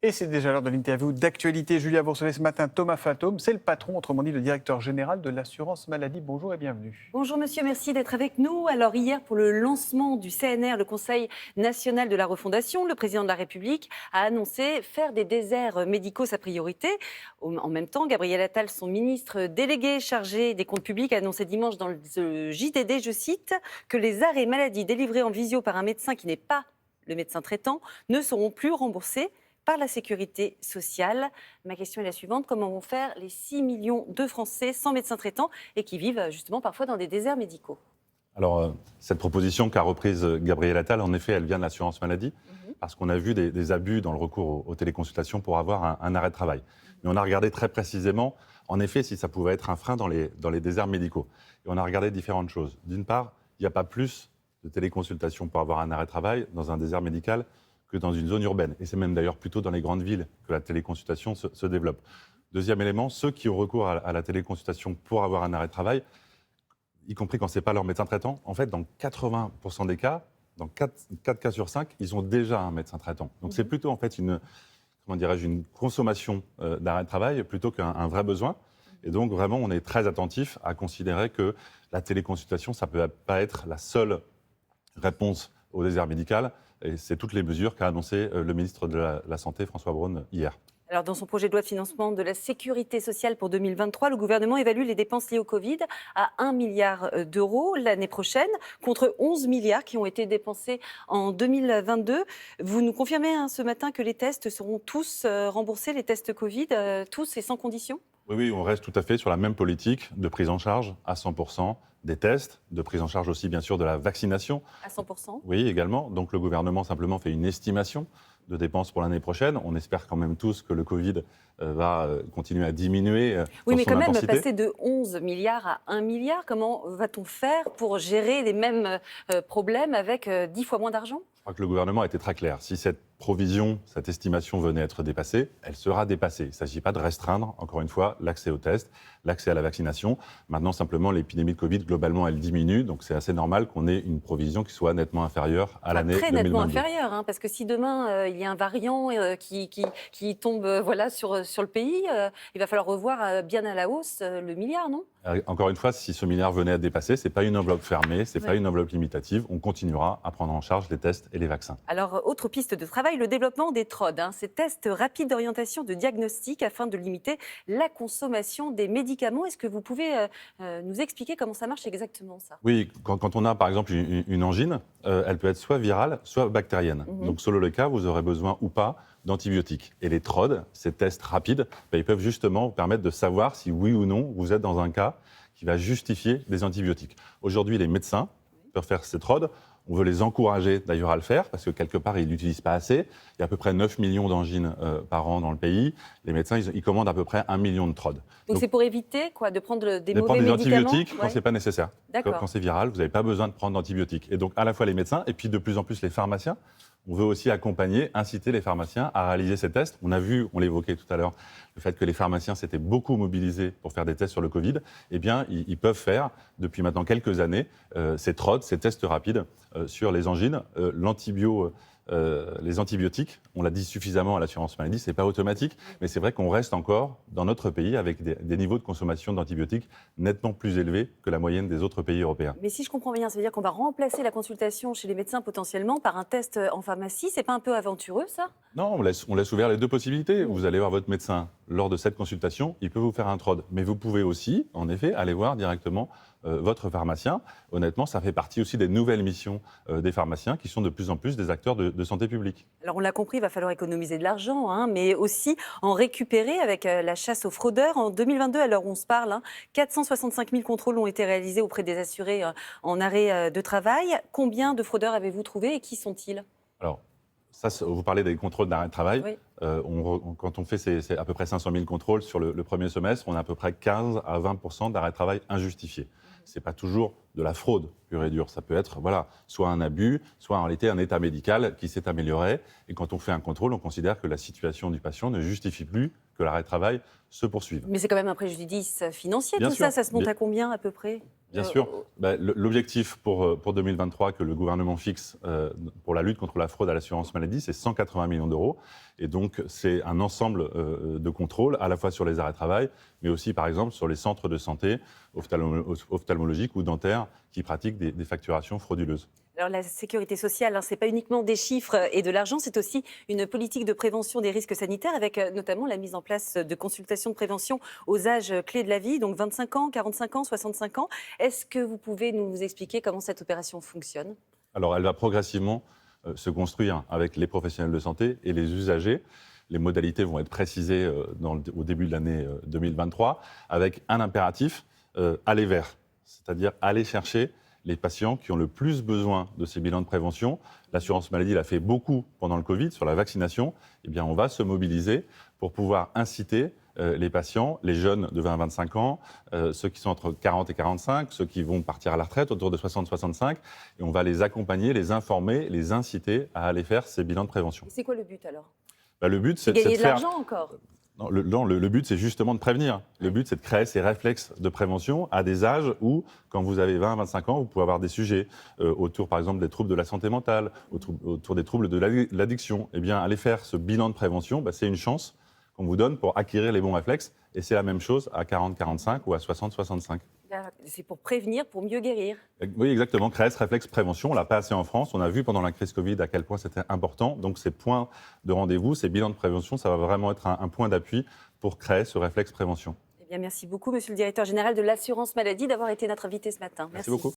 Et c'est déjà l'heure de l'interview d'actualité. Julia, vous recevez ce matin Thomas Fatome, c'est le patron, autrement dit le directeur général de l'assurance maladie. Bonjour et bienvenue. Bonjour monsieur, merci d'être avec nous. Alors hier, pour le lancement du CNR, le Conseil national de la refondation, le président de la République a annoncé faire des déserts médicaux sa priorité. En même temps, Gabriel Attal, son ministre délégué chargé des comptes publics, a annoncé dimanche dans le JDD, je cite, que les arrêts maladie délivrés en visio par un médecin qui n'est pas le médecin traitant ne seront plus remboursés par la sécurité sociale. Ma question est la suivante, comment vont faire les 6 millions de Français sans médecin traitant et qui vivent justement parfois dans des déserts médicaux? Alors, cette proposition qu'a reprise Gabriel Attal, en effet, elle vient de l'assurance maladie, parce qu'on a vu des abus dans le recours aux téléconsultations pour avoir un arrêt de travail. Mais on a regardé très précisément, en effet, si ça pouvait être un frein dans les déserts médicaux. Et on a regardé différentes choses. D'une part, il n'y a pas plus de téléconsultations pour avoir un arrêt de travail dans un désert médical que dans une zone urbaine. Et c'est même d'ailleurs plutôt dans les grandes villes que la téléconsultation se développe. Deuxième élément, ceux qui ont recours à la téléconsultation pour avoir un arrêt de travail, y compris quand ce n'est pas leur médecin traitant, en fait, dans 80% des cas, dans 4 cas sur 5, ils ont déjà un médecin traitant. Donc c'est plutôt en fait une consommation d'arrêt de travail plutôt qu'un vrai besoin. Et donc vraiment, on est très attentif à considérer que la téléconsultation, ça ne peut pas être la seule réponse au désert médical. Et c'est toutes les mesures qu'a annoncé le ministre de la Santé, François Braun, hier. Alors, dans son projet de loi de financement de la sécurité sociale pour 2023, le gouvernement évalue les dépenses liées au Covid à 1 milliard d'euros l'année prochaine, contre 11 milliards qui ont été dépensés en 2022. Vous nous confirmez ce matin que les tests seront tous remboursés, les tests Covid, tous et sans condition ? Oui, on reste tout à fait sur la même politique de prise en charge à 100% des tests, de prise en charge aussi bien sûr de la vaccination. À 100%. Oui, également. Donc le gouvernement simplement fait une estimation de dépenses pour l'année prochaine. On espère quand même tous que le Covid va continuer à diminuer oui, dans mais son quand même, intensité. passer de 11 milliards à 1 milliard, comment va-t-on faire pour gérer les mêmes problèmes avec 10 fois moins d'argent ? Je crois que le gouvernement a été très clair. Si cette provision, cette estimation venait à être dépassée, elle sera dépassée. Il ne s'agit pas de restreindre, encore une fois, l'accès aux tests, l'accès à la vaccination. Maintenant, simplement, l'épidémie de Covid, globalement, elle diminue. Donc, c'est assez normal qu'on ait une provision qui soit nettement inférieure à l'année 2022. Très nettement inférieure, hein, parce que si demain, il y a un variant qui tombe sur le pays, il va falloir revoir bien à la hausse le milliard, non ? Encore une fois, si ce milliard venait à dépasser, ce n'est pas une enveloppe fermée, ce n'est pas une enveloppe limitative. On continuera à prendre en charge les tests et les vaccins. Alors, autre piste de travail, le développement des TROD, ces tests rapides d'orientation de diagnostic afin de limiter la consommation des médicaments. Est-ce que vous pouvez nous expliquer comment ça marche exactement, ça ? Oui, quand on a par exemple une angine, elle peut être soit virale, soit bactérienne. Donc selon le cas, vous aurez besoin ou pas d'antibiotiques. Et les TROD, ces tests rapides, ils peuvent justement vous permettre de savoir si oui ou non vous êtes dans un cas qui va justifier des antibiotiques. Aujourd'hui, les médecins peuvent faire ces TROD. On veut les encourager d'ailleurs à le faire parce que quelque part, ils ne l'utilisent pas assez. Il y a à peu près 9 millions d'angines par an dans le pays. Les médecins, ils commandent à peu près 1 million de TROD. Donc c'est pour éviter quoi, de prendre des mauvais médicaments. De prendre des antibiotiques quand ce n'est pas nécessaire. Quand c'est viral, vous n'avez pas besoin de prendre d'antibiotiques. Et donc à la fois les médecins et puis de plus en plus les pharmaciens. On veut aussi accompagner, inciter les pharmaciens à réaliser ces tests. On a vu, on l'évoquait tout à l'heure, le fait que les pharmaciens s'étaient beaucoup mobilisés pour faire des tests sur le Covid. Eh bien, ils peuvent faire, depuis maintenant quelques années, ces TROD, ces tests rapides sur les angines. Les antibiotiques, on l'a dit suffisamment à l'assurance maladie, ce n'est pas automatique, mais c'est vrai qu'on reste encore dans notre pays avec des niveaux de consommation d'antibiotiques nettement plus élevés que la moyenne des autres pays européens. Mais si je comprends bien, ça veut dire qu'on va remplacer la consultation chez les médecins potentiellement par un test en pharmacie. C'est pas un peu aventureux, ça ? Non, on laisse ouvert les deux possibilités. Vous allez voir votre médecin lors de cette consultation, il peut vous faire un TROD. Mais vous pouvez aussi, en effet, aller voir directement votre pharmacien. Honnêtement, ça fait partie aussi des nouvelles missions des pharmaciens qui sont de plus en plus des acteurs de santé publique. Alors on l'a compris, il va falloir économiser de l'argent, mais aussi en récupérer avec la chasse aux fraudeurs. En 2022, à l'heure où on se parle, 465 000 contrôles ont été réalisés auprès des assurés en arrêt de travail. Combien de fraudeurs avez-vous trouvé et qui sont-ils ? Alors, ça, vous parlez des contrôles d'arrêt de travail. Oui. Quand on fait c'est à peu près 500 000 contrôles sur le premier semestre, on a à peu près 15 à 20% d'arrêt de travail injustifiés. Ce n'est pas toujours de la fraude pure et dure. Ça peut être soit un abus, soit en réalité un état médical qui s'est amélioré. Et quand on fait un contrôle, on considère que la situation du patient ne justifie plus que l'arrêt de travail se poursuive. Mais c'est quand même un préjudice financier, Bien tout sûr. ça se monte à combien à peu près ? Bien sûr. L'objectif pour 2023 que le gouvernement fixe pour la lutte contre la fraude à l'assurance maladie, c'est 180 millions d'euros. Et donc, c'est un ensemble de contrôles, à la fois sur les arrêts de travail, mais aussi, par exemple, sur les centres de santé ophtalmologiques ou dentaires qui pratiquent des facturations frauduleuses. Alors la sécurité sociale, ce n'est pas uniquement des chiffres et de l'argent, c'est aussi une politique de prévention des risques sanitaires avec notamment la mise en place de consultations de prévention aux âges clés de la vie, donc 25 ans, 45 ans, 65 ans. Est-ce que vous pouvez nous expliquer comment cette opération fonctionne ? Alors, elle va progressivement se construire avec les professionnels de santé et les usagers. Les modalités vont être précisées au début de l'année 2023 avec un impératif, aller vers, c'est-à-dire aller chercher les patients qui ont le plus besoin de ces bilans de prévention. L'assurance maladie l'a fait beaucoup pendant le Covid sur la vaccination. Eh bien, on va se mobiliser pour pouvoir inciter les patients, les jeunes de 20 à 25 ans, ceux qui sont entre 40 et 45, ceux qui vont partir à la retraite autour de 60-65, et on va les accompagner, les informer, les inciter à aller faire ces bilans de prévention. Et c'est quoi le but alors ? Le but, c'est de gagner de faire... l'argent encore ? Non, le but, c'est justement de prévenir. Le but, c'est de créer ces réflexes de prévention à des âges où, quand vous avez 20 à 25 ans, vous pouvez avoir des sujets autour, par exemple, des troubles de la santé mentale, autour des troubles de l'addiction. Eh bien, aller faire ce bilan de prévention, c'est une chance qu'on vous donne pour acquérir les bons réflexes. Et c'est la même chose à 40-45 ou à 60-65. C'est pour prévenir, pour mieux guérir. Oui, exactement. Créer ce réflexe prévention, on ne l'a pas assez en France. On a vu pendant la crise Covid à quel point c'était important. Donc, ces points de rendez-vous, ces bilans de prévention, ça va vraiment être un point d'appui pour créer ce réflexe prévention. Eh bien, merci beaucoup, Monsieur le Directeur Général de l'Assurance Maladie, d'avoir été notre invité ce matin. Merci beaucoup.